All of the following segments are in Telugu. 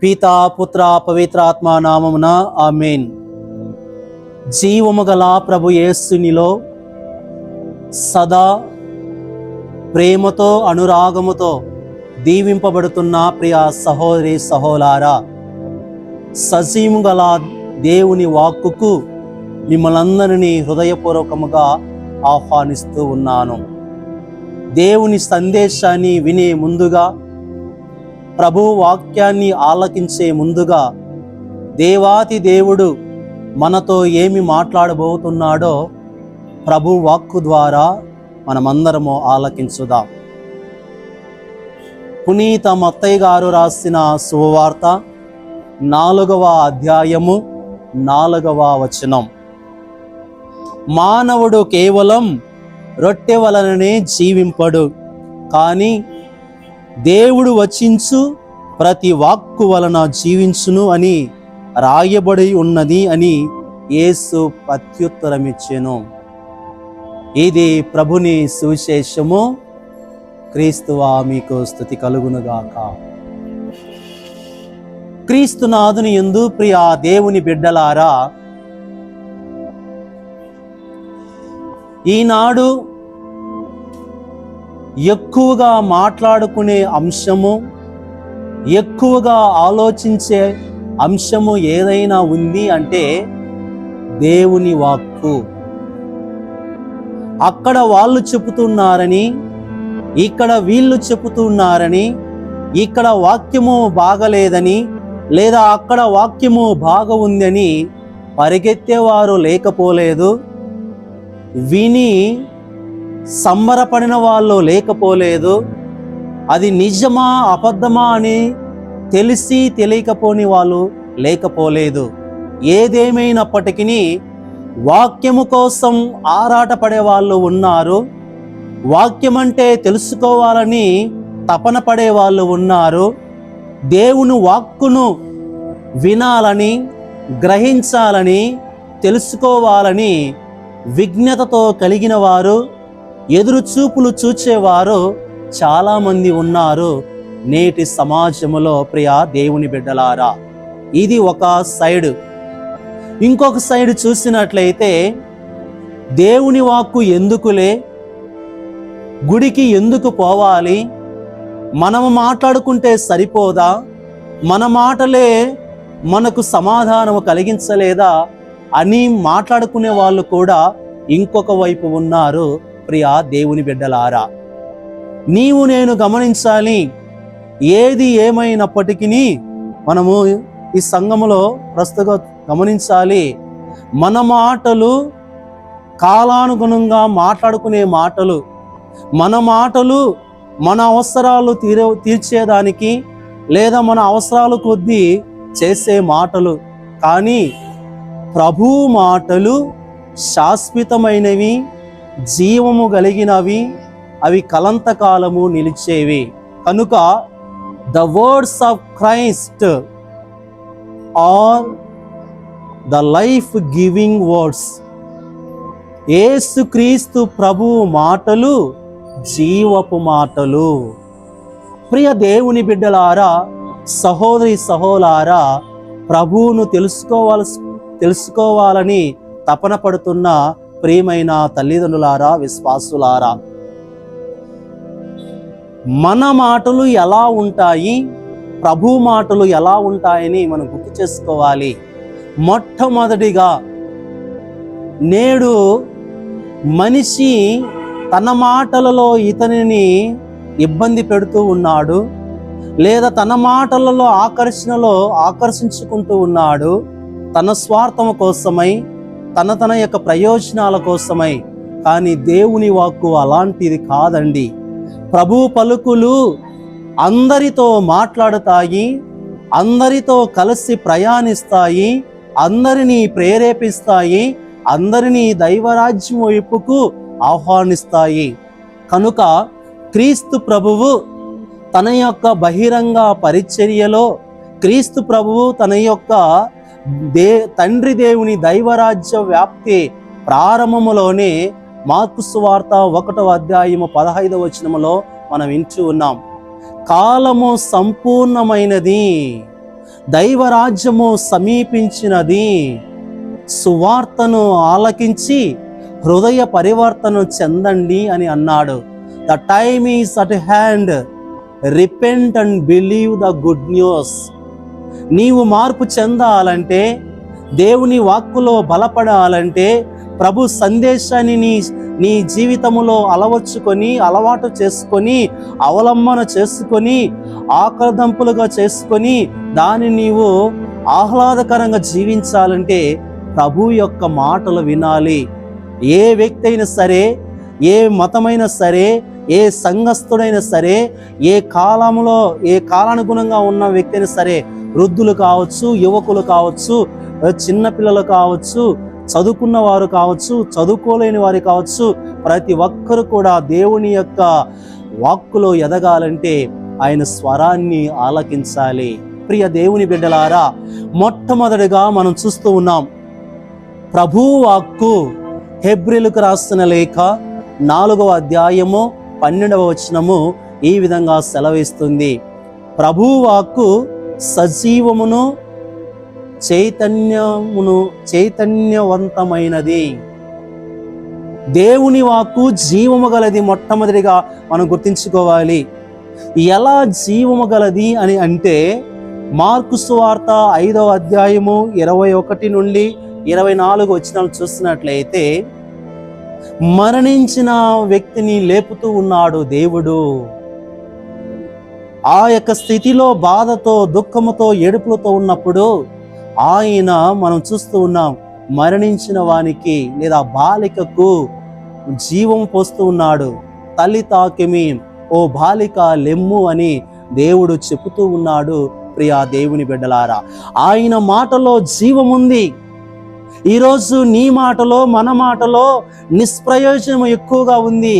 పితా పుత్ర పవిత్రాత్మ నామమున ఆమేన్. జీవము గల ప్రభు యేసునిలో సదా ప్రేమతో అనురాగముతో దీవింపబడుతున్న ప్రియ సహోదరి సహోదరులారా, సజీవము గల దేవుని వాక్కుకు మిమ్మల్నందరినీ హృదయపూర్వకముగా ఆహ్వానిస్తూ ఉన్నాను. దేవుని సందేశాన్ని వినే ముందుగా, ప్రభు వాక్యాన్ని ఆలకించే ముందుగా, దేవాతి దేవుడు మనతో ఏమి మాట్లాడబోతున్నాడో ప్రభు వాక్కు ద్వారా మనమందరము ఆలకించుదాం. పునీత మత్తయి గారు రాసిన శుభవార్త 4వ అధ్యాయము 4వ వచనం. మానవుడు కేవలం రొట్టె వలననే జీవింపడు, కానీ దేవుడు వచించు ప్రతి వాక్కు వలన జీవించును అని రాయబడి ఉన్నది అని యేసు ప్రత్యుత్తరమిచ్చెను. ఇది ప్రభుని సువిశేషము. క్రీస్తువా మీకు స్తుతి కలుగునుగాక. క్రీస్తునాథుని యందు ప్రియ దేవుని బిడ్డలారా, ఈనాడు ఎక్కువగా మాట్లాడుకునే అంశము, ఎక్కువగా ఆలోచించే అంశము ఏదైనా ఉంది అంటే దేవుని వాక్కు. అక్కడ వాళ్ళు చెబుతున్నారని, ఇక్కడ వీళ్ళు చెబుతున్నారని, ఇక్కడ వాక్యము బాగలేదని లేదా అక్కడ వాక్యము బాగా ఉందని పరిగెత్తేవారు లేకపోలేదు. విని సంబరపడిన వాళ్ళు లేకపోలేదు. అది నిజమా అబద్ధమా అని తెలిసి తెలియకపోని వాళ్ళు లేకపోలేదు. ఏదేమైనప్పటికీ వాక్యము కోసం ఆరాటపడే వాళ్ళు ఉన్నారు. వాక్యం అంటే తెలుసుకోవాలని తపన పడే వాళ్ళు ఉన్నారు. దేవుని వాక్కును వినాలని, గ్రహించాలని, తెలుసుకోవాలని విజ్ఞతతో కలిగిన వారు, ఎదురు చూపులు చూచేవారు చాలామంది ఉన్నారు నేటి సమాజంలో. ప్రియ దేవుని బిడ్డలారా, ఇది ఒక సైడ్. ఇంకొక సైడ్ చూసినట్లయితే దేవుని వాక్కు ఎందుకులే, గుడికి ఎందుకు పోవాలి, మనము మాట్లాడుకుంటే సరిపోదా, మన మాటలే మనకు సమాధానము కలిగించలేదా అని మాట్లాడుకునే వాళ్ళు కూడా ఇంకొక వైపు ఉన్నారు. ప్రియ దేవుని బిడ్డలారా, నీవు నేను గమనించాలి. ఏది ఏమైనప్పటికీ మనము ఈ సంఘములో ప్రస్తుతం గమనించాలి. మన మాటలు కాలానుగుణంగా మాట్లాడుకునే మాటలు, మన మాటలు మన అవసరాలు తీర్చేదానికి లేదా మన అవసరాలు కొద్దీ చేసే మాటలు. కానీ ప్రభు మాటలు శాశ్వతమైనవి, జీవము కలిగినవి, అవి కలంతకాలము నిలిచేవి. కనుక the words of Christ are the life giving words. యేసుక్రీస్తు ప్రభు మాటలు జీవపు మాటలు. ప్రియ దేవుని బిడ్డలారా, సహోదరి సహోదరులారా, ప్రభువును తెలుసుకోవాలని తపన పడుతున్న ప్రియమైన తల్లిదండ్రులారా, విశ్వాసులారా, మన మాటలు ఎలా ఉంటాయి, ప్రభు మాటలు ఎలా ఉంటాయని మనం గుర్తు చేసుకోవాలి. మొట్టమొదటిగా, నేడు మనిషి తన మాటలలో ఇతనిని ఇబ్బంది పెడుతూ ఉన్నాడు, లేదా తన మాటలలో ఆకర్షించుకుంటూ ఉన్నాడు. తన స్వార్థం కోసమై, తన యొక్క ప్రయోజనాల కోసమై. కానీ దేవుని వాక్కు అలాంటిది కాదండి. ప్రభు పలుకులు అందరితో మాట్లాడుతాయి, అందరితో కలిసి ప్రయాణిస్తాయి, అందరినీ ప్రేరేపిస్తాయి, అందరినీ దైవరాజ్యం వైపుకు ఆహ్వానిస్తాయి. కనుక క్రీస్తు ప్రభువు తన యొక్క బహిరంగ పరిచర్యలో, క్రీస్తు ప్రభువు తన యొక్క తండ్రి దేవుని దైవరాజ్య వ్యాప్తి ప్రారంభములోనే మార్కు సువార్త 1వ అధ్యాయము 15వ వచనములో మనం వింటూ ఉన్నాం. కాలము సంపూర్ణమైనది, దైవరాజ్యము సమీపించినది, సువార్తను ఆలకించి హృదయ పరివర్తన చెందండి అని అన్నాడు. The time is at hand, repent and believe the good news. నీవు మార్పు చెందాలంటే, దేవుని వాక్కులో బలపడాలంటే, ప్రభు సందేశాన్ని నీ జీవితములో అలవాటు చేసుకొని అవలంబన చేసుకొని ఆకర్దంపులుగా చేసుకొని దాన్ని నీవు ఆహ్లాదకరంగా జీవించాలంటే ప్రభు యొక్క మాటలు వినాలి. ఏ వ్యక్తి అయినా సరే, ఏ మతమైనా సరే, ఏ సంఘస్థుడైనా సరే, ఏ కాలానుగుణంగా ఉన్న వ్యక్తి అయినా సరే, వృద్ధులు కావచ్చు, యువకులు కావచ్చు, చిన్నపిల్లలు కావచ్చు, చదువుకున్న వారు కావచ్చు, చదువుకోలేని వారు కావచ్చు, ప్రతి ఒక్కరు కూడా దేవుని యొక్క వాక్కులో ఎదగాలంటే ఆయన స్వరాన్ని ఆలకించాలి. ప్రియ దేవుని బిడ్డలారా, మొట్టమొదటిగా మనం చూస్తూ ఉన్నాం ప్రభు వాక్కు. హెబ్రీలకు రాస్తున్న లేఖ 4వ అధ్యాయము 12వ వచనము ఈ విధంగా సెలవిస్తుంది. ప్రభు వాక్కు సజీవమును చైతన్యవంతమైనది. దేవుని వాక్కు జీవము గలది. మొట్టమొదటిగా మనం గుర్తించుకోవాలి. ఎలా జీవము గలది అని అంటే, మార్కు సువార్త 5వ అధ్యాయము 21 నుండి 24 వచనాలు చూసినట్లయితే, మరణించిన వ్యక్తిని లేపుతూ ఉన్నాడు దేవుడు. ఆ యొక్క స్థితిలో బాధతో, దుఃఖముతో, ఏడుపులతో ఉన్నప్పుడు ఆయన మనం చూస్తూ ఉన్నాం మరణించిన వానికి లేదా బాలికకు జీవం పోస్తూ ఉన్నాడు. తల్లితాకిమి, ఓ బాలిక లెమ్ము అని దేవుడు చెబుతూ ఉన్నాడు. ప్రియా దేవుని బిడ్డలారా, ఆయన మాటలో జీవముంది. ఈరోజు నీ మాటలో, మన మాటలో నిష్ప్రయోజనం ఎక్కువగా ఉంది.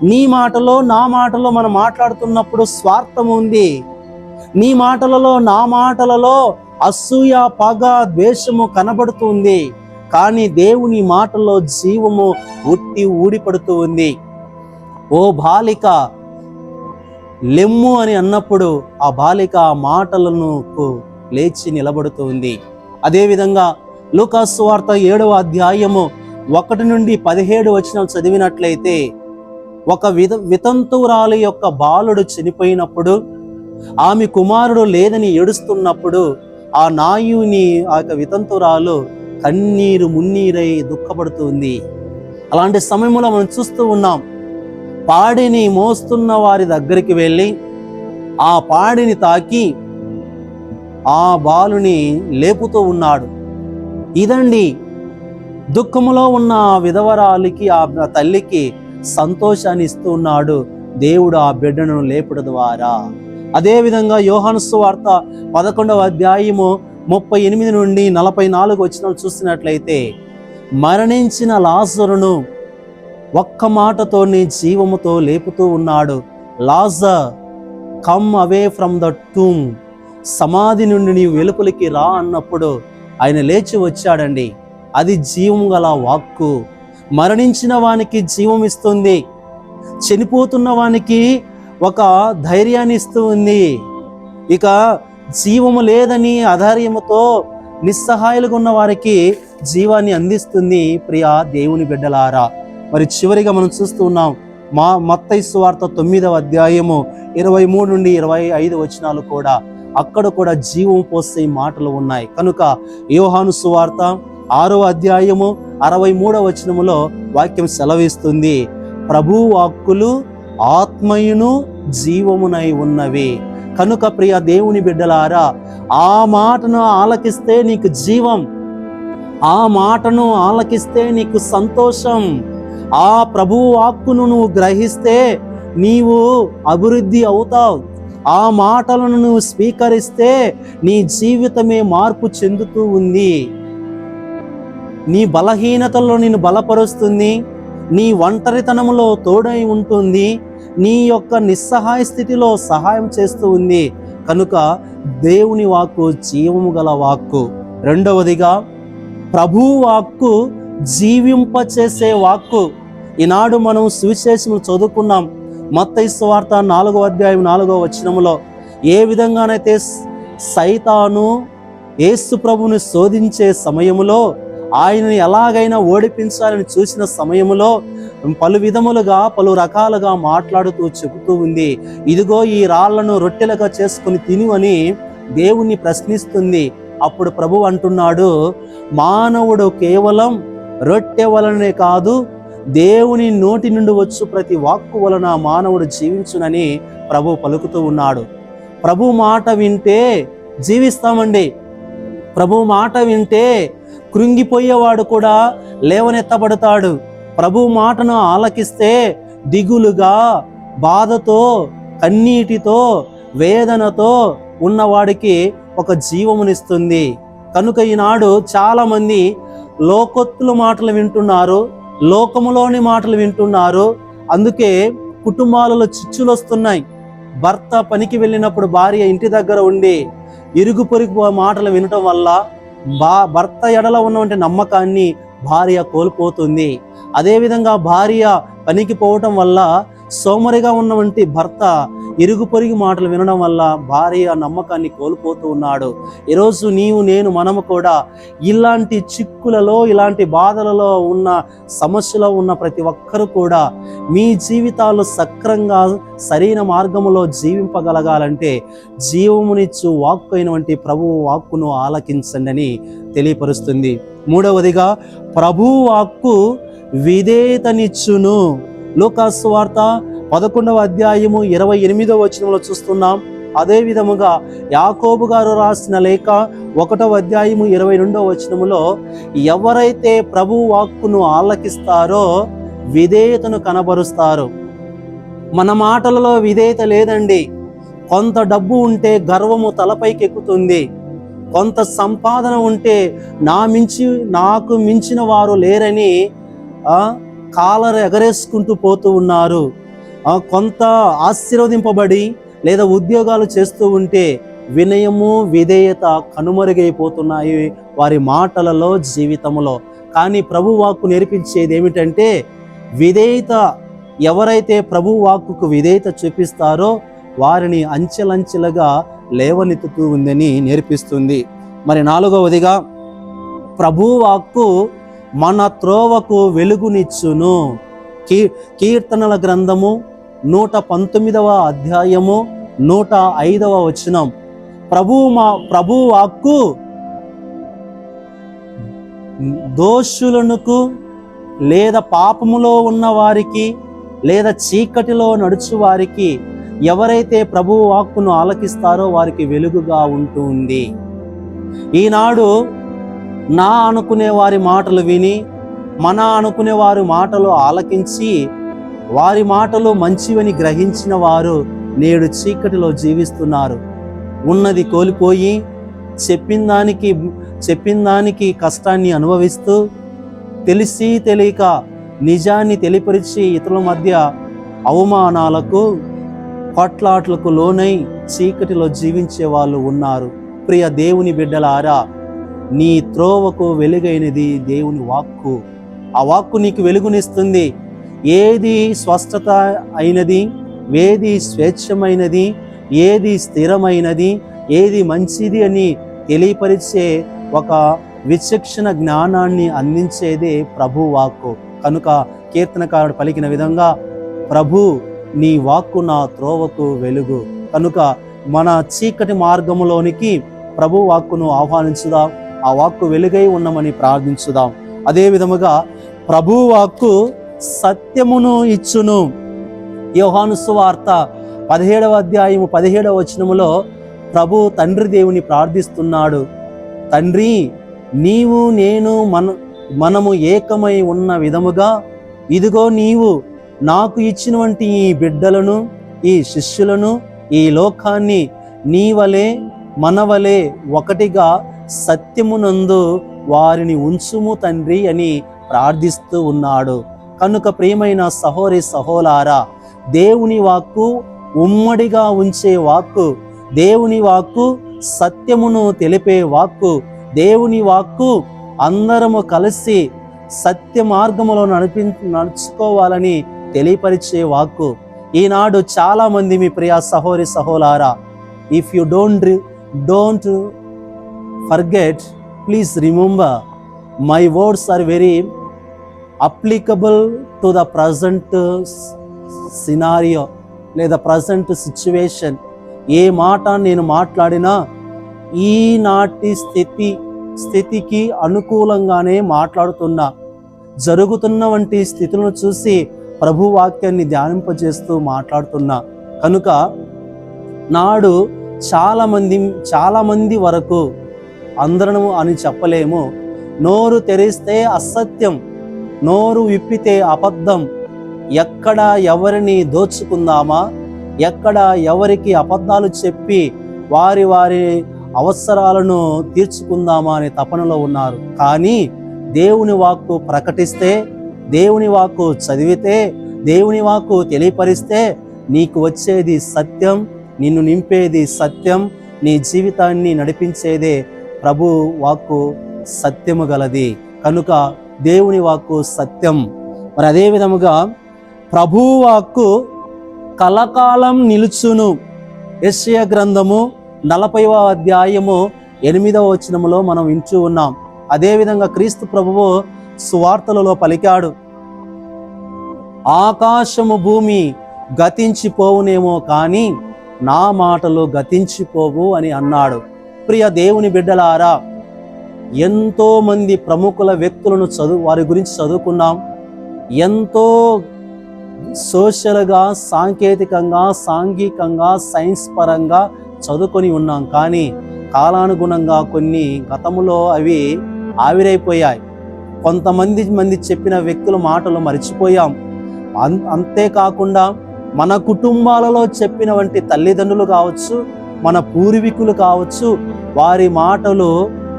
నీ మాటలో, నా మాటలో మనం మాట్లాడుతున్నప్పుడు స్వార్థం ఉంది. నీ మాటలలో, నా మాటలలో అసూయ, పగ, ద్వేషము కనబడుతుంది. కానీ దేవుని మాటల్లో జీవము ఊడిపడుతూ ఉంది. ఓ బాలిక లెమ్ము అని అన్నప్పుడు ఆ బాలిక ఆ మాటలను లేచి నిలబడుతూ ఉంది. అదేవిధంగా లూకాసు వార్త 7వ అధ్యాయము 1 నుండి 17 వచనాలు చదివినట్లయితే, ఒక వితంతువురాలి యొక్క బాలుడు చనిపోయినప్పుడు, ఆమె కుమారుడు లేదని ఏడుస్తున్నప్పుడు ఆ నాయుని ఆ యొక్క వితంతురాలు కన్నీరు మున్నీరై దుఃఖపడుతుంది. అలాంటి సమయంలో మనం చూస్తూ ఉన్నాం, పాడిని మోస్తున్న వారి దగ్గరికి వెళ్ళి ఆ పాడిని తాకి ఆ బాలుని లేపుతూ ఉన్నాడు. ఇదండి దుఃఖములో ఉన్న విధవరాలికి, ఆ తల్లికి సంతోషాన్ని ఇస్తూ ఉన్నాడు దేవుడు ఆ బిడ్డను లేపుడు ద్వారా. అదేవిధంగా యోహాను సువార్త 11వ అధ్యాయము 38 నుండి 44 వచనాలు చూసినట్లయితే, మరణించిన లాజరును ఒక్క మాటతోనే జీవముతో లేపుతూ ఉన్నాడు. Lazar, come away from the tomb. సమాధి నుండి నీవు వెలుపలికి రా అన్నప్పుడు ఆయన లేచి వచ్చాడండి. అది జీవం గల వాక్కు. మరణించిన వానికి జీవం ఇస్తుంది, చనిపోతున్న వానికి ఒక ధైర్యాన్ని ఇస్తూ ఉంది. ఇక జీవము లేదని అధైర్యముతో నిస్సహాయులుగా ఉన్న వారికి జీవాన్ని అందిస్తుంది. ప్రియా దేవుని బిడ్డలారా, మరి చివరిగా మనం చూస్తూ ఉన్నాం మత్తయి సువార్త 9వ అధ్యాయము 23 నుండి 25 వచనాలు కూడా, అక్కడ కూడా జీవం పోసే మాటలు ఉన్నాయి. కనుక యోహాను సువార్త 6వ అధ్యాయము 63వ వచనములో వాక్యం సెలవిస్తుంది, ప్రభు వాక్కులు ఆత్మయును జీవమునై ఉన్నవి. కనుక ప్రియ దేవుని బిడ్డలారా, ఆ మాటను ఆలకిస్తే నీకు జీవం, ఆ మాటను ఆలకిస్తే నీకు సంతోషం, ఆ ప్రభు వాక్కును నువ్వు గ్రహిస్తే నీవు అభివృద్ధి అవుతావు. ఆ మాటలను నువ్వు స్వీకరిస్తే నీ జీవితమే మార్పు చెందుతూ ఉంది. నీ బలహీనతల్లో నిన్ను బలపరుస్తుంది, నీ ఒంటరితనంలో తోడై ఉంటుంది, నీ యొక్క నిస్సహాయ స్థితిలో సహాయం చేస్తూ ఉంది. కనుక దేవుని వాక్కు జీవము గల వాక్కు. రెండవదిగా ప్రభు వాక్కు జీవింపచేసే వాక్కు. ఈనాడు మనం సువిశేషములు చదువుకున్నాం. మత్తయి సువార్త 4వ అధ్యాయం 4వ వచనములో ఏ విధంగానైతే సైతాను యేసు ప్రభువుని శోధించే సమయములో, ఆయనని ఎలాగైనా ఓడిపించాలని చూసిన సమయములో పలు విధములుగా పలు రకాలుగా మాట్లాడుతూ చెబుతూ ఉంది. ఇదిగో ఈ రాళ్లను రొట్టెలుగా చేసుకుని తిను అని దేవుణ్ణి ప్రశ్నిస్తుంది. అప్పుడు ప్రభు అంటున్నాడు, మానవుడు కేవలం రొట్టె వలనే కాదు, దేవుని నోటి నుండి వచ్చు ప్రతి వాక్కు వలన మానవుడు జీవించునని ప్రభు పలుకుతూ ఉన్నాడు. ప్రభు మాట వింటే జీవిస్తామండి. ప్రభు మాట వింటే కృంగిపోయేవాడు కూడా లేవనెత్తబడతాడు. ప్రభు మాటను ఆలకిస్తే దిగులుగా, బాధతో, కన్నీటితో, వేదనతో ఉన్నవాడికి ఒక జీవమునిస్తుంది. కనుక ఈనాడు చాలా మంది లోకొత్తుల మాటలు వింటున్నారు, లోకములోని మాటలు వింటున్నారు. అందుకే కుటుంబాలలో చిచ్చులు వస్తున్నాయి. భర్త పనికి వెళ్ళినప్పుడు భార్య ఇంటి దగ్గర ఉండి ఇరుగు పొరుగు మాటలు వినటం వల్ల భర్త ఎడల ఉన్నటువంటి నమ్మకాన్ని భార్య కోల్పోతుంది. అదేవిధంగా భార్య పనికి పోవటం వల్ల సోమరిగా ఉన్నటువంటి భర్త ఇరుగు పొరుగు మాటలు వినడం వల్ల భార్య నమ్మకాన్ని కోల్పోతూ ఉన్నాడు. ఈరోజు నీవు నేను మనము కూడా ఇలాంటి చిక్కులలో, ఇలాంటి బాధలలో ఉన్న సమస్యలో ఉన్న ప్రతి ఒక్కరూ కూడా మీ జీవితాలు సక్రంగా సరైన మార్గములో జీవింపగలగాలంటే జీవమునిచ్చు వాక్కు అయినటువంటి ప్రభువు వాక్కును ఆలకించండి అని తెలియపరుస్తుంది. మూడవదిగా ప్రభువు వాక్కు విధేయతనిచ్చును. లూకాసు సువార్త 11వ అధ్యాయము 28వ వచనంలో చూస్తున్నాం. అదే విధముగా యాకోబు గారు రాసిన లేఖ 1వ అధ్యాయము 22వ వచనములో ఎవరైతే ప్రభు వాక్కును ఆలకిస్తారో విధేయతను కనబరుస్తారు. మన మాటలలో విధేయత లేదండి. కొంత డబ్బు ఉంటే గర్వము తలపైకి ఎక్కుతుంది. కొంత సంపాదన ఉంటే నాకు మించిన వారు లేరని కాలర్ ఎగరేసుకుంటూ పోతూ ఉన్నారు. కొంత ఆశీర్వదింపబడి లేదా ఉద్యోగాలు చేస్తూ ఉంటే వినయము, విధేయత కనుమరుగైపోతున్నాయి వారి మాటలలో, జీవితంలో. కానీ ప్రభు వాక్కు నేర్పించేది ఏమిటంటే విధేయత. ఎవరైతే ప్రభు వాక్కుకు విధేయత చూపిస్తారో వారిని అంచెలంచెలుగా లేవనెత్తుతూ ఉందని నేర్పిస్తుంది. మరి 4వదిగా ప్రభు వాక్కు మన త్రోవకు వెలుగునిచ్చును. కీర్తనల గ్రంథము 119వ అధ్యాయము 105వ వచనం. ప్రభు వాక్కు దోషులకు లేదా పాపములో ఉన్న వారికి లేదా చీకటిలో నడుచు వారికి ఎవరైతే ప్రభు వాక్కును ఆలకిస్తారో వారికి వెలుగుగా ఉంటుంది. ఈనాడు నా అనుకునే వారి మాటలు విని, మన అనుకునే వారి మాటలు ఆలకించి వారి మాటలు మంచివని గ్రహించిన వారు నేడు చీకటిలో జీవిస్తున్నారు. ఉన్నది కోల్పోయి చెప్పిన దానికి కష్టాన్ని అనుభవిస్తూ తెలిసి తెలియక నిజాన్ని తెలియపరిచి ఇతరుల మధ్య అవమానాలకు, కొట్లాట్లకు లోనై చీకటిలో జీవించే వాళ్ళు ఉన్నారు. ప్రియ దేవుని బిడ్డలారా, నీ త్రోవకు వెలుగైనది దేవుని వాక్కు. ఆ వాక్కు నీకు వెలుగునిస్తుంది. ఏది స్వస్థత అయినది, ఏది స్వేచ్ఛమైనది, ఏది స్థిరమైనది, ఏది మంచిది అని తెలియపరిచే ఒక విచక్షణ జ్ఞానాన్ని అందించేదే ప్రభు వాక్కు. కనుక కీర్తనకారుడు పలికిన విధంగా, ప్రభు నీ వాక్కు నా త్రోవకు వెలుగు. కనుక మన చీకటి మార్గములోనికి ప్రభు వాక్కును ఆహ్వానించుదాం. ఆ వాక్కు వెలుగై ఉన్నమని ప్రార్థించుదాం. అదే విధముగా ప్రభు వాక్కు సత్యమును ఇచ్చును. యోహాను సువార్త 17వ అధ్యాయము 17వ వచనములో ప్రభు తండ్రి దేవుని ప్రార్థిస్తున్నాడు. తండ్రి, నీవు నేను మనము ఏకమై ఉన్న విధముగా ఇదిగో నీవు నాకు ఇచ్చినటువంటి ఈ బిడ్డలను, ఈ శిష్యులను, ఈ లోకాన్ని నీ వలె మనవలే ఒకటిగా సత్యమునందు వారిని ఉంచుము తండ్రి అని ప్రార్థిస్తూ ఉన్నాడు. కనుక ప్రియమైన సహోదరి సహోదరులారా, దేవుని వాక్కు ఉమ్మడిగా ఉంచే వాక్కు, దేవుని వాక్కు సత్యమును తెలిపే వాక్కు, దేవుని వాక్కు అందరము కలిసి సత్య మార్గములో నడుచుకోవాలని తెలియపరిచే వాక్కు. ఈనాడు చాలా మంది మీ ప్రియ సహోదరి సహోదరులారా, if you don't forget, please remember, my words are very applicable to the present scenario లేదా ప్రజెంట్ సిచ్యువేషన్. ఏ మాట నేను మాట్లాడినా ఈనాటి స్థితికి అనుకూలంగానే మాట్లాడుతున్నా. జరుగుతున్న వంటి స్థితులను చూసి ప్రభు వాక్యాన్ని ధ్యానింపజేస్తూ మాట్లాడుతున్నా. కనుక నాడు చాలా మంది వరకు, అందరము అని చెప్పలేము, నోరు తెరిస్తే అసత్యం, నోరు విప్పితే అబద్ధం, ఎక్కడ ఎవరిని దోచుకుందామా, ఎక్కడ ఎవరికి అబద్ధాలు చెప్పి వారి అవసరాలను తీర్చుకుందామా అనే తపనలో ఉన్నారు. కానీ దేవుని వాక్కు ప్రకటిస్తే, దేవుని వాక్కు చదివితే, దేవుని వాక్కు తెలియపరిస్తే నీకు వచ్చేది సత్యం, నిన్ను నింపేది సత్యం, నీ జీవితాన్ని నడిపించేదే ప్రభు వాక్కు సత్యము గలది. కనుక దేవుని వాక్కు సత్యం. మరి అదే విధముగా ప్రభు వాక్కు కలకాలం నిలుచును. యెషయా గ్రంథము 40వ అధ్యాయము 8వ వచనములో మనం వింటూ ఉన్నాం. అదేవిధంగా క్రీస్తు ప్రభువు సువార్తలలో పలికాడు, ఆకాశము భూమి గతించిపోవునేమో కానీ నా మాటలు గతించిపోవు అని అన్నాడు. ప్రియ దేవుని బిడ్డలారా, ఎంతో మంది ప్రముఖుల వ్యక్తులను వారి గురించి చదువుకున్నాం. ఎంతో సోషల్గా, సాంకేతికంగా, సాంఘికంగా, సైన్స్ పరంగా చదువుకొని ఉన్నాం. కానీ కాలానుగుణంగా కొన్ని గతములో అవి ఆవిరైపోయాయి. కొంతమంది చెప్పిన వ్యక్తుల మాటలు మర్చిపోయాం. అంతేకాకుండా మన కుటుంబాలలో చెప్పిన వంటి తల్లిదండ్రులు కావచ్చు, మన పూర్వీకులు కావచ్చు, వారి మాటలు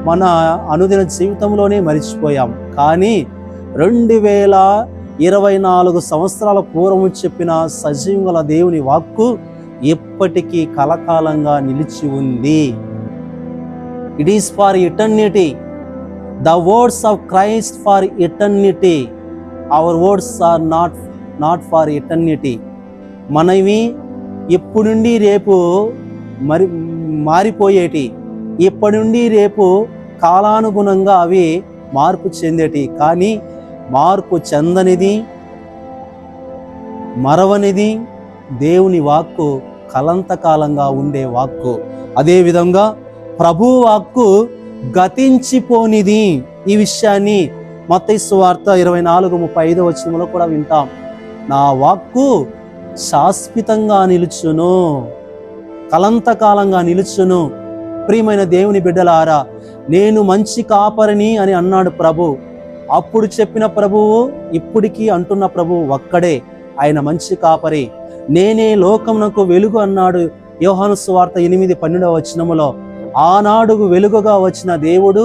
మన అనుదిన జీవితంలోనే మర్చిపోయాం. కానీ 2024 సంవత్సరాల పూర్వం చెప్పిన సజీవుల దేవుని వాక్కు ఎప్పటికీ కలకాలంగా నిలిచి ఉంది. It is for eternity. The words of Christ for eternity. Our words are not for eternity. మనవి ఇప్పటి నుండి రేపు మారిపోయేటి, ఇప్పటి నుండి రేపు కాలానుగుణంగా అవి మార్పు చెందేటి. కానీ మార్పు చెందనిది, మరవనిది దేవుని వాక్కు కలంతకాలంగా ఉండే వాక్కు. అదేవిధంగా ప్రభు వాక్కు గతించిపోనిది. ఈ విషయాన్ని మత్తయి సువార్త 24:35 వచనంలో కూడా వింటాం. నా వాక్కు శాశ్వతంగా నిలుచును, కలంతకాలంగా నిలుచును. ప్రియమైన దేవుని బిడ్డలారా, నేను మంచి కాపరిని అని అన్నాడు ప్రభు. అప్పుడు చెప్పిన ప్రభువు, ఇప్పటికీ అంటున్న ప్రభువు ఒక్కడే. ఆయన మంచి కాపరి. నేనే లోకమునకు వెలుగు అన్నాడు యోహాను సువార్త 8:12 వచనములో. ఆనాడు వెలుగుగా వచ్చిన దేవుడు,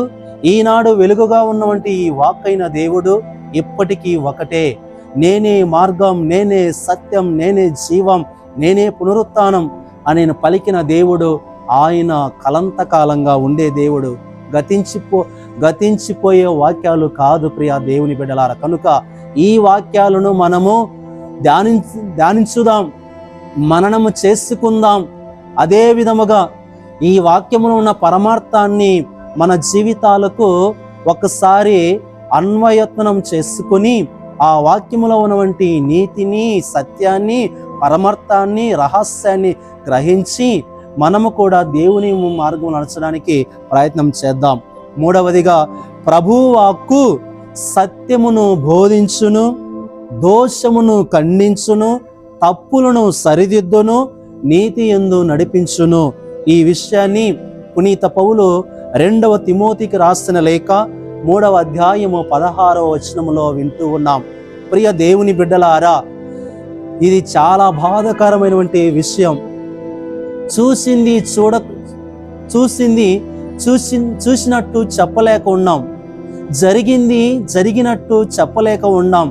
ఈనాడు వెలుగుగా ఉన్నవంటి ఈ వాక్కైన దేవుడు ఇప్పటికీ ఒకటే. నేనే మార్గం, నేనే సత్యం, నేనే జీవం, నేనే పునరుత్థానం అని పలికిన దేవుడు ఆయన కలంతకాలంగా ఉండే దేవుడు. గతించిపోయే వాక్యాలు కాదు ప్రియ దేవుని బిడ్డలారా. కనుక ఈ వాక్యాలను మనము ధ్యానించుదాం, మననము చేసుకుందాం. అదే విధముగా ఈ వాక్యములో ఉన్న పరమార్థాన్ని మన జీవితాలకు ఒకసారి అన్వయత్నం చేసుకుని ఆ వాక్యములో ఉన్నటువంటి నీతిని, సత్యాన్ని, పరమార్థాన్ని, రహస్యాన్ని గ్రహించి మనము కూడా దేవుని మార్గం నడచడానికి ప్రయత్నం చేద్దాం. మూడవదిగా ప్రభు వాక్కు సత్యమును బోధించును, దోషమును ఖండించును, తప్పులను సరిదిద్దును, నీతి యందు నడిపించును. ఈ విషయాన్ని పునీత పౌలు 2వ తిమోతికి రాసిన లేఖ 3వ అధ్యాయము 16వ వచనములో వింటూ ఉన్నాం. ప్రియ దేవుని బిడ్డలారా, ఇది చాలా బాధాకరమైనటువంటి విషయం. చూసినట్టు చెప్పలేక ఉన్నాం, జరిగినట్టు చెప్పలేక ఉన్నాం.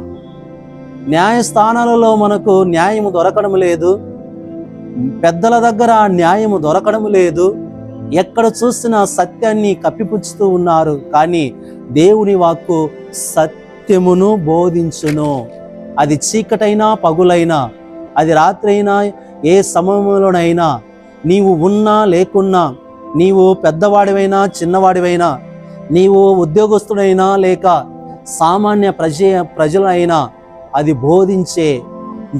న్యాయస్థానాలలో మనకు న్యాయము దొరకడం లేదు, పెద్దల దగ్గర న్యాయము దొరకడం లేదు. ఎక్కడ చూసినా సత్యాన్ని కప్పిపుచ్చుతూ ఉన్నారు. కానీ దేవుని వాక్కు సత్యమును బోధించును. అది చీకటైనా పగులైనా, అది రాత్రి అయినా, ఏ సమయంలోనైనా, నీవు ఉన్నా లేకున్నా, నీవు పెద్దవాడివైనా చిన్నవాడివైనా, నీవు ఉద్యోగస్తుడైనా లేక సామాన్య ప్రజలైనా, అది బోధించే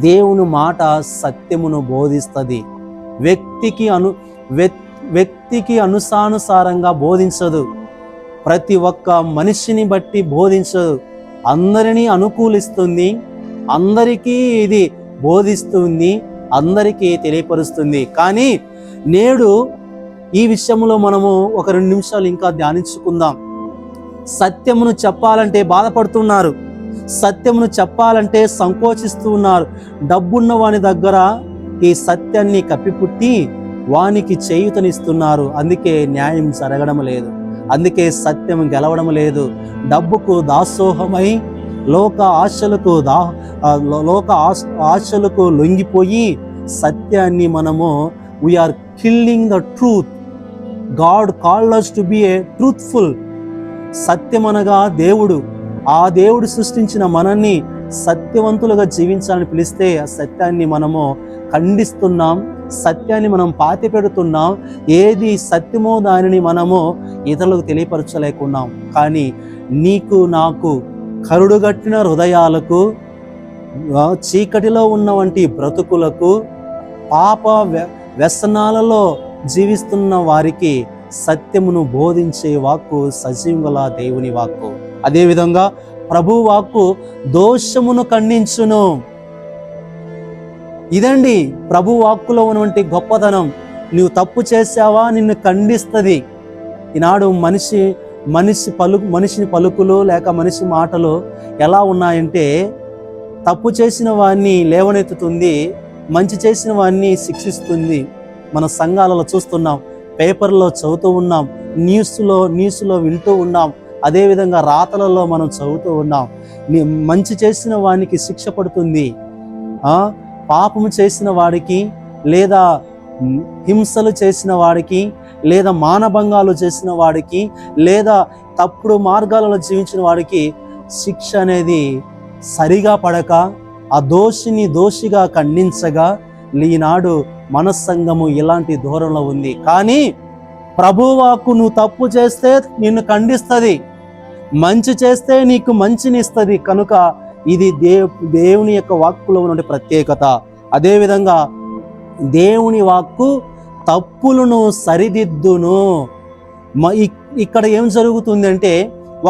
దేవుని మాట సత్యమును బోధిస్తుంది. వ్యక్తికి అనుసానుసారంగా బోధించదు. ప్రతి ఒక్క మనిషిని బట్టి బోధించదు. అందరినీ అనుకూలిస్తుంది, అందరికీ ఇది బోధిస్తుంది, అందరికీ తెలియపరుస్తుంది. కానీ నేడు ఈ విషయంలో మనము ఒక 2 నిమిషాలు ఇంకా ధ్యానించుకుందాం. సత్యమును చెప్పాలంటే బాధపడుతున్నారు, సత్యమును చెప్పాలంటే సంకోచిస్తూ ఉన్నారు. డబ్బున్న వాని దగ్గర ఈ సత్యాన్ని కప్పిపుట్టి వానికి చేయుతనిస్తున్నారు. అందుకే న్యాయం జరగడం లేదు, అందుకే సత్యం గెలవడం లేదు. డబ్బుకు దాసోహమై లోక ఆశలకు లొంగిపోయి సత్యాన్ని మనము we're killing the truth. God called us to be a truthful. సత్యం అనగా దేవుడు. ఆ దేవుడు సృష్టించిన మనల్ని సత్యవంతులుగా జీవించాలని పిలిస్తే ఆ సత్యాన్ని మనము ఖండిస్తున్నాం, సత్యాన్ని మనం పాతి పెడుతున్నాం. ఏది సత్యమో దానిని మనము ఇతరులకు తెలియపరచలేకున్నాం. కానీ నీకు నాకు కరుడుగట్టిన హృదయాలకు, చీకటిలో ఉన్నవంటి బ్రతుకులకు, పాప వ్యసనాలలో జీవిస్తున్న వారికి సత్యమును బోధించే వాక్కు సజీవుల దేవుని వాక్కు. అదేవిధంగా ప్రభు వాక్కు దోషమును ఖండించును. ఇదండి ప్రభు వాక్కులో ఉన్నటువంటి గొప్పతనం. నువ్వు తప్పు చేసావా, నిన్ను ఖండిస్తుంది. ఈనాడు మనిషిని పలుకులు లేక మనిషి మాటలు ఎలా ఉన్నాయంటే, తప్పు చేసిన వాడిని లేవనెత్తుతుంది, మంచి చేసిన వాడిని శిక్షిస్తుంది. మన సంఘాలలో చూస్తున్నాం, పేపర్లో చదువుతూ ఉన్నాం, న్యూస్లో వింటూ ఉన్నాం, అదేవిధంగా రాతలలో మనం చదువుతూ ఉన్నాం. మంచి చేసిన వానికి శిక్ష పడుతుంది, పాపము చేసిన వాడికి లేదా హింసలు చేసిన వాడికి లేదా మానభంగాలు చేసిన వాడికి లేదా తప్పుడు మార్గాలలో జీవించిన వాడికి శిక్ష అనేది సరిగా పడక ఆ దోషిని దోషిగా ఖండించగా ఈనాడు మన సంఘము ఇలాంటి ధోరణిలో ఉంది. కానీ ప్రభువాకు నువ్వు తప్పు చేస్తే నిన్ను ఖండిస్తుంది, మంచి చేస్తే నీకు మంచిని ఇస్తుంది. కనుక ఇది దేవుని యొక్క వాక్కులో ఉన్న ప్రత్యేకత. అదేవిధంగా దేవుని వాక్కు తప్పులను సరిదిద్దును. ఇక్కడ ఏం జరుగుతుంది అంటే,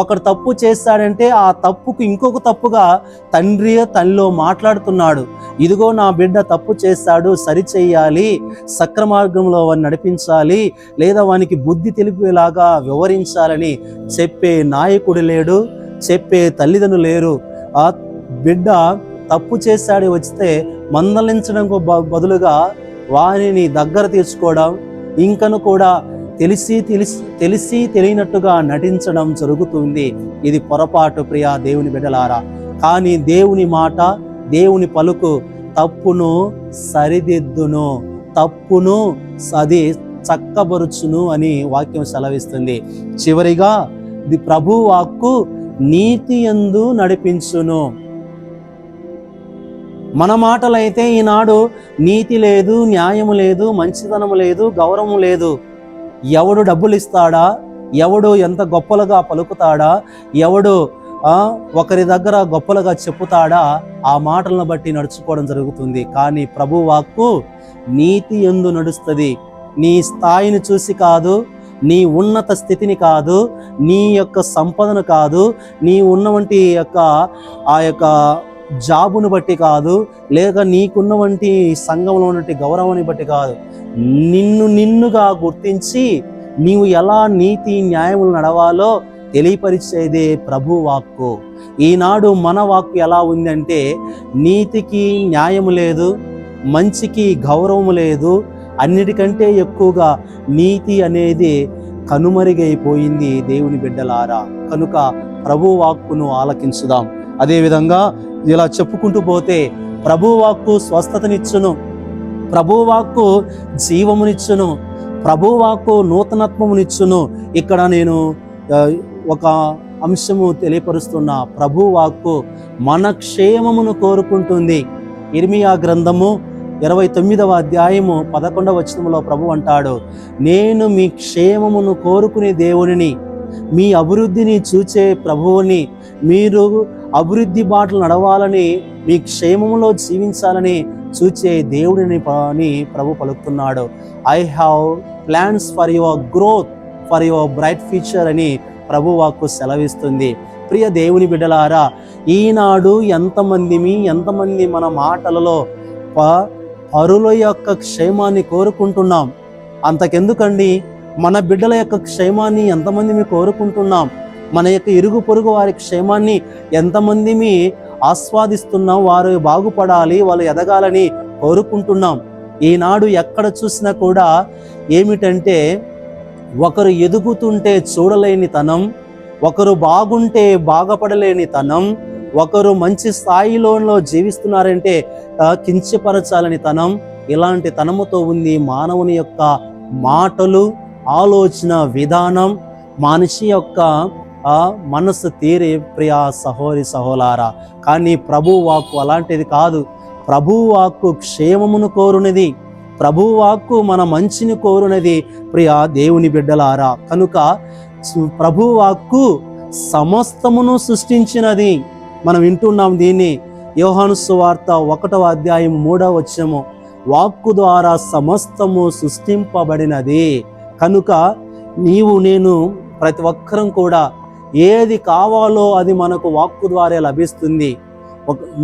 ఒకడు తప్పు చేస్తాడంటే ఆ తప్పుకు ఇంకొక తప్పుగా తండ్రి తనలో మాట్లాడుతున్నాడు. ఇదిగో నా బిడ్డ తప్పు చేస్తాడు, సరిచేయాలి, సక్రమార్గంలో వాడిని నడిపించాలి, లేదా వానికి బుద్ధి తెలిపేలాగా వివరించాలని చెప్పే నాయకుడు లేడు, చెప్పే తల్లిదండ్రులు లేరు. ఆ బిడ్డ తప్పు చేశాడు వస్తే మందలించడం బదులుగా వారిని దగ్గర తీసుకోవడం, ఇంకను కూడా తెలిసి తెలియనట్టుగా నటించడం జరుగుతుంది. ఇది పొరపాటు ప్రియా దేవుని బిడ్డలారా. కానీ దేవుని మాట, దేవుని పలుకు తప్పును సరిదిద్దును, తప్పును అది చక్కబరుచును అని వాక్యం సెలవిస్తుంది. చివరిగా ప్రభు వాక్కు నీతి యందు నడిపించును. మన మాటలైతే ఈనాడు నీతి లేదు, న్యాయము లేదు, మంచితనము లేదు, గౌరవం లేదు. ఎవడు డబ్బులు ఇస్తాడా, ఎవడు ఎంత గొప్పలుగా పలుకుతాడా, ఎవడు ఒకరి దగ్గర గొప్పలుగా చెప్పుతాడా, ఆ మాటలను బట్టి నడుచుకోవడం జరుగుతుంది. కానీ ప్రభు వాక్కు నీతి యందు నడుస్తుంది. నీ స్థాయిని చూసి కాదు, నీ ఉన్నత స్థితిని కాదు, నీ యొక్క సంపదను కాదు, నీ ఉన్నవంటి ఆ యొక్క జాబును బట్టి కాదు, లేక నీకున్నవంటి సంఘంలో ఉన్నటువంటి గౌరవాన్ని బట్టి కాదు, నిన్నుగా గుర్తించి నీవు ఎలా నీతి న్యాయములు నడవాలో తెలియపరిచేదే ప్రభు వాక్కు. ఈనాడు మన వాక్కు ఎలా ఉందంటే, నీతికి న్యాయము లేదు, మంచికి గౌరవము లేదు, అన్నిటికంటే ఎక్కువగా నీతి అనేది కనుమరుగైపోయింది దేవుని బిడ్డలారా. కనుక ప్రభు వాక్కును ఆలకించుదాం. అదేవిధంగా ఇలా చెప్పుకుంటూ పోతే ప్రభువాక్కు స్వస్థతనిచ్చును, ప్రభువాక్కు జీవమునిచ్చును, ప్రభువాక్కు నూతనత్వమునిచ్చును. ఇక్కడ నేను ఒక అంశము తెలియపరుస్తున్నా. ప్రభువాక్కు మన క్షేమమును కోరుకుంటుంది. ఇర్మియా గ్రంథము 29వ అధ్యాయము 11వ వచనంలో ప్రభు అంటాడు, నేను మీ క్షేమమును కోరుకునే దేవునిని, మీ అభివృద్ధిని చూచే ప్రభువుని, మీరు అభివృద్ధి బాటలు నడవాలని, మీ క్షేమములో జీవించాలని చూచే దేవుడిని అని ప్రభు పలుకుతున్నాడు. I have plans for your growth, for your bright future అని ప్రభు వాక్కు సెలవిస్తుంది. ప్రియ దేవుని బిడ్డలారా, ఈనాడు ఎంతమంది మన మాటలలో పరుల యొక్క క్షేమాన్ని కోరుకుంటున్నాం. అంతకెందుకండి, మన బిడ్డల యొక్క క్షేమాన్ని ఎంతమంది కోరుకుంటున్నాం, మన యొక్క ఇరుగు పొరుగు వారి క్షేమాన్ని ఎంతమంది ఆస్వాదిస్తున్నాం, వారు బాగుపడాలి, వాళ్ళు ఎదగాలని కోరుకుంటున్నాం. ఈనాడు ఎక్కడ చూసినా కూడా ఏమిటంటే, ఒకరు ఎదుగుతుంటే చూడలేని తనం, ఒకరు బాగుంటే బాగుపడలేని తనం, ఒకరు మంచి స్థాయిలో జీవిస్తున్నారంటే కించపరచాలని తనం, ఇలాంటి తనముతో ఉంది మానవుని యొక్క మాటలు, ఆలోచన విధానం, మనిషి యొక్క మనసు తీరే. ప్రియ సహోదరి సహోదరులారా, కానీ ప్రభు వాక్కు అలాంటిది కాదు. ప్రభు వాక్కు క్షేమమును కోరునది, ప్రభు వాక్కు మన మంచిని కోరునది. ప్రియ దేవుని బిడ్డలారా, కనుక ప్రభు వాక్కు సమస్తమును సృష్టించినది. మనం వింటున్నాం దీన్ని. యోహాను సువార్త 1వ అధ్యాయం 3వ వచనము, వాక్కు ద్వారా సమస్తము సృష్టింపబడినది. కనుక నీవు నేను ప్రతి ఒక్కరం కూడా ఏది కావాలో అది మనకు వాక్కు ద్వారా లభిస్తుంది.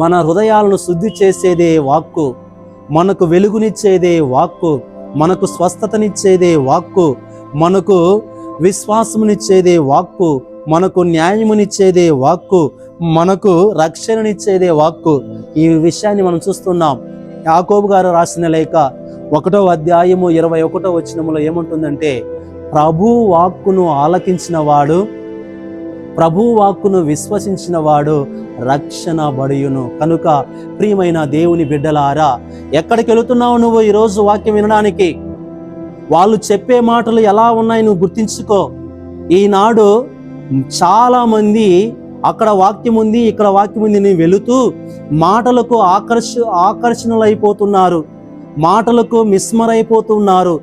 మన హృదయాలను శుద్ధి చేసేదే వాక్కు, మనకు వెలుగునిచ్చేదే వాక్కు, మనకు స్వస్థతనిచ్చేదే వాక్కు, మనకు విశ్వాసమునిచ్చేదే వాక్కు, మనకు న్యాయమునిచ్చేదే వాక్కు, మనకు రక్షణనిచ్చేదే వాక్కు. ఈ విషయాన్ని మనం చూస్తున్నాం. యాకోబు గారు రాసిన లేఖ 1వ అధ్యాయము 21వ వచనములో ఏముంటుందంటే, ప్రభు వాక్కును ఆలకించిన వాడు, ప్రభు వాక్కును విశ్వసించిన వాడు రక్షణ బడియును. కనుక ప్రియమైన దేవుని బిడ్డలారా, ఎక్కడికి వెళుతున్నావు నువ్వు ఈరోజు వాక్యం వినడానికి? వాళ్ళు చెప్పే మాటలు ఎలా ఉన్నాయి నువ్వు గుర్తించుకో. ఈనాడు చాలా మంది అక్కడ వాక్యం ఉంది, ఇక్కడ వాక్యం ఉంది అని వెళుతూ మాటలకు ఆకర్షణలైపోతున్నారు, మాటలకు మిస్మరైపోతున్నారు.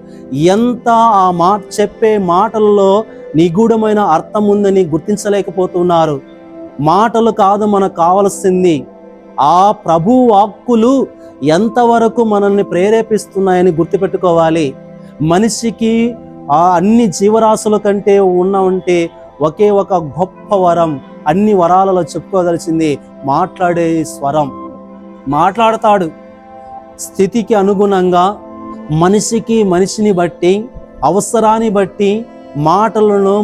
ఎంత ఆ మాట చెప్పే మాటలలో నిగూఢమైన అర్థం ఉందని గుర్తించలేకపోతున్నారు. మాటలు కాదు మనకు కావలసింది, ఆ ప్రభు వాక్కులు ఎంతవరకు మనల్ని ప్రేరేపిస్తున్నాయని గుర్తుపెట్టుకోవాలి. మనిషికి ఆ అన్ని జీవరాశుల కంటే ఉంటే ఒకే ఒక గొప్ప వరం, అన్ని వరాలలో చెప్పుకోదలిసింది మాట్లాడే స్వరం. మాట్లాడతాడు స్థితికి అనుగుణంగా, మనిషిని బట్టి, అవసరాన్ని బట్టి మాటలలో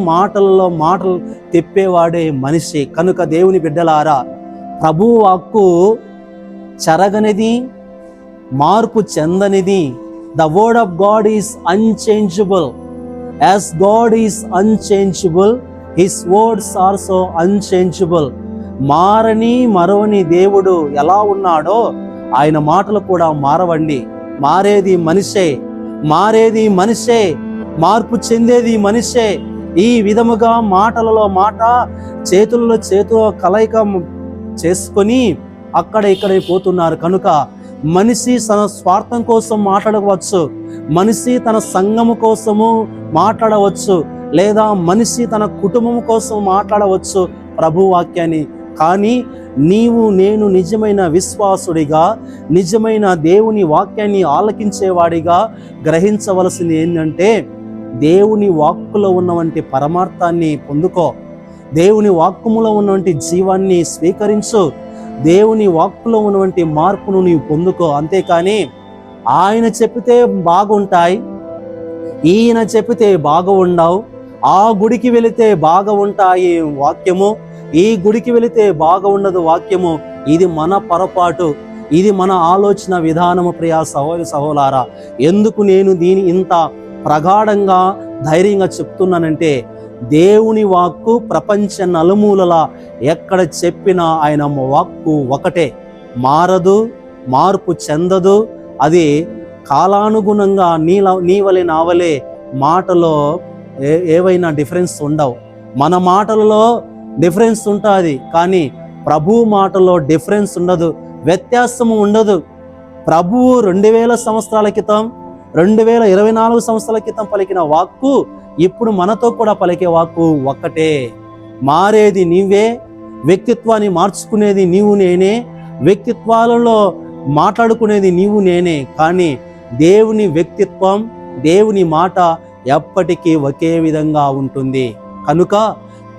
మాటలు తిప్పేవాడే మనిషి. కనుక దేవుని బిడ్డలారా, ప్రభు వాక్కు చెరగనిది, మార్పు చెందనిది. The word of God is unchangeable. As God is unchangeable, his words also unchangeable. మరవని దేవుడు ఎలా ఉన్నాడో ఆయన మాటలు కూడా మారవండి. మారేది మనిషే, మార్పు చెందేది మనిషే. ఈ విధముగా మాటలలో మాట, చేతుల్లో కలయిక చేసుకొని ఇక్కడ పోతున్నారు. కనుక మనిషి తన స్వార్థం కోసం మాట్లాడవచ్చు, మనిషి తన సంఘము కోసము మాట్లాడవచ్చు, లేదా మనిషి తన కుటుంబం కోసం మాట్లాడవచ్చు ప్రభు వాక్యాన్ని. కానీ నేను నిజమైన విశ్వాసుడిగా, నిజమైన దేవుని వాక్యాన్ని ఆలకించేవాడిగా గ్రహించవలసింది ఏంటంటే, దేవుని వాక్కులో ఉన్నవంటి పరమార్థాన్ని పొందుకో, దేవుని వాక్కుములో ఉన్నవంటి జీవాన్ని స్వీకరించు, దేవుని వాక్కులో ఉన్నవంటి మార్పును నీవు పొందుకో. అంతేకాని ఆయన చెప్పితే బాగుంటాయి, ఈయన చెప్పితే బాగా ఉండవు, ఆ గుడికి వెళితే బాగా ఉంటాయి వాక్యము, ఈ గుడికి వెళితే బాగా ఉండదు వాక్యము. ఇది మన పొరపాటు, ఇది మన ఆలోచన విధానము. ప్రియా సహోదరి సహోదరులారా, ఎందుకు నేను దీని ఇంత ప్రగాఢంగా ధైర్యంగా చెప్తున్నానంటే, దేవుని వాక్కు ప్రపంచ నలుమూలలా ఎక్కడ చెప్పినా ఆయన వాక్కు ఒకటే, మారదు, మార్పు చెందదు. అది కాలానుగుణంగా నీవలే నావలే మాటలో ఏవైనా డిఫరెన్స్ ఉండవు. మన మాటలలో డిఫరెన్స్ ఉంటుంది, కానీ ప్రభు మాటలో డిఫరెన్స్ ఉండదు, వ్యత్యాసము ఉండదు. ప్రభువు 2000 సంవత్సరాల క్రితం 2024 సంవత్సరాల క్రితం పలికిన వాక్కు ఇప్పుడు మనతో కూడా పలికే వాక్కు ఒక్కటే. మారేది నీవే, వ్యక్తిత్వాన్ని మార్చుకునేది నీవు నేనే, వ్యక్తిత్వాలలో మాట్లాడుకునేది నీవు నేనే. కానీ దేవుని వ్యక్తిత్వం, దేవుని మాట ఎప్పటికీ ఒకే విధంగా ఉంటుంది. కనుక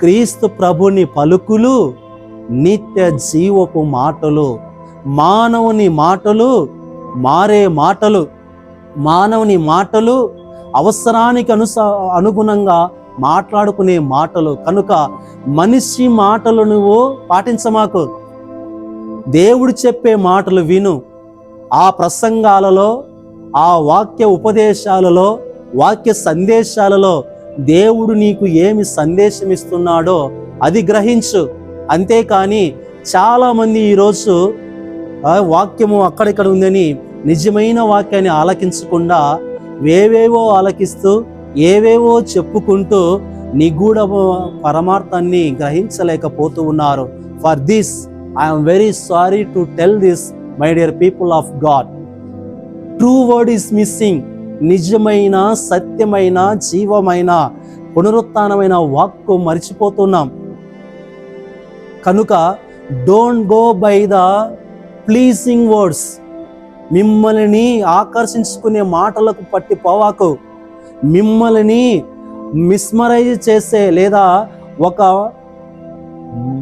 క్రీస్తు ప్రభుని పలుకులు నిత్య జీవపు మాటలు, మానవుని మాటలు మారే మాటలు, మానవుని మాటలు అవసరానికి అనుగుణంగా మాట్లాడుకునే మాటలు. కనుక మనిషి మాటలు నువ్వు పాటించమాకు, దేవుడు చెప్పే మాటలు విను. ఆ ప్రసంగాలలో, ఆ వాక్య ఉపదేశాలలో, వాక్య సందేశాలలో దేవుడు నీకు ఏమి సందేశం ఇస్తున్నాడో అది గ్రహించు. అంతేకాని చాలామంది ఈరోజు వాక్యము అక్కడిక్కడ ఉందని నిజమైన వాక్యాన్ని ఆలకించకుండా ఏవేవో ఆలకిస్తూ ఏవేవో చెప్పుకుంటూ నిగూఢ పరమార్థాన్ని గ్రహించలేకపోతూ ఉన్నారు. For this I'm very sorry to tell this, my dear people of God. True word is missing. నిజమైన, సత్యమైన, జీవమైన, పునరుత్థానమైన వాక్కు మర్చిపోతున్నాం. కనుక don't go by the pleasing words. మిమ్మల్ని ఆకర్షించుకునే మాటలకు పట్టి పోవాకు. మిమ్మల్ని మిస్మరైజ్ చేసే లేదా ఒక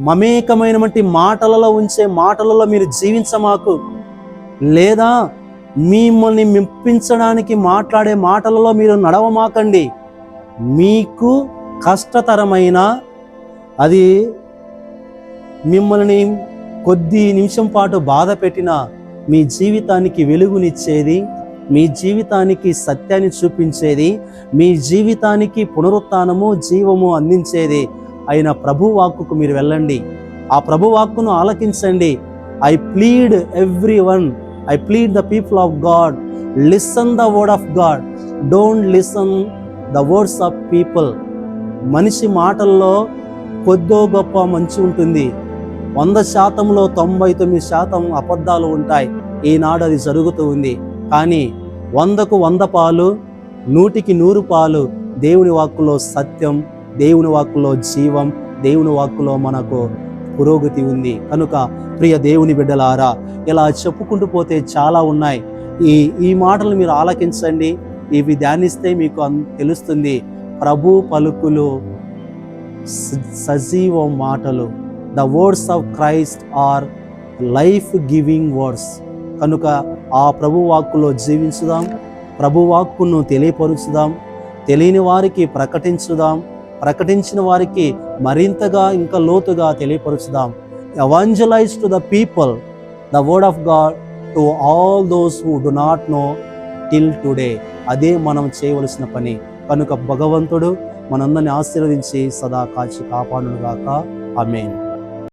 మమేకమైనటువంటి మాటలలో ఉంచే మాటలలో మీరు జీవించమాకు. లేదా మిమ్మల్ని మెప్పించడానికి మాట్లాడే మాటలలో మీరు నడవమాకండి. మీకు కష్టతరమైన, అది మిమ్మల్ని కొద్ది నిమిషం పాటు బాధ పెట్టిన, మీ జీవితానికి వెలుగునిచ్చేది, మీ జీవితానికి సత్యాన్ని చూపించేది, మీ జీవితానికి పునరుత్థానము, జీవము అందించేది అయిన ప్రభు వాక్కుకు మీరు వెళ్ళండి. ఆ ప్రభు వాక్కును ఆలకించండి. I plead everyone, I plead the people of God, listen the word of God, don't listen the words of people. మనిషి మాటల్లో కొద్దో గొప్ప మంచి ఉంటుంది, 100%లో 99% అబద్ధాలు ఉంటాయి. ఈనాడు అది జరుగుతూ ఉంది. కానీ 100కు 100 పాలు, 100కి 100 పాలు దేవుని వాక్కులో సత్యం, దేవుని వాక్కులో జీవం, దేవుని వాక్కులో మనకు పురోగతి ఉంది. కనుక ప్రియ దేవుని బిడ్డలారా, ఇలా చెప్పుకుంటూ పోతే చాలా ఉన్నాయి. ఈ మాటలు మీరు ఆలకించండి, ఇవి ధ్యానిస్తే మీకు తెలుస్తుంది. ప్రభు పలుకులు సజీవ మాటలు. The words of Christ are life giving words. కనుక ఆ ప్రభు వాక్కులో జీవించుదాం, ప్రభు వాక్కును తెలియపరుచుదాం, తెలియని వారికి ప్రకటించుదాం, ప్రకటించిన వారికి మరింతగా ఇంకా లోతుగా తెలియపరుచుదాం. Evangelise to the people the word of God to all those who do not know till today. అదే మనం చేయవలసిన పని. కనుక భగవంతుడు మనందరిని ఆశీర్వదించి సదా కాచి కాపాడునుగాక. ఆమేన్.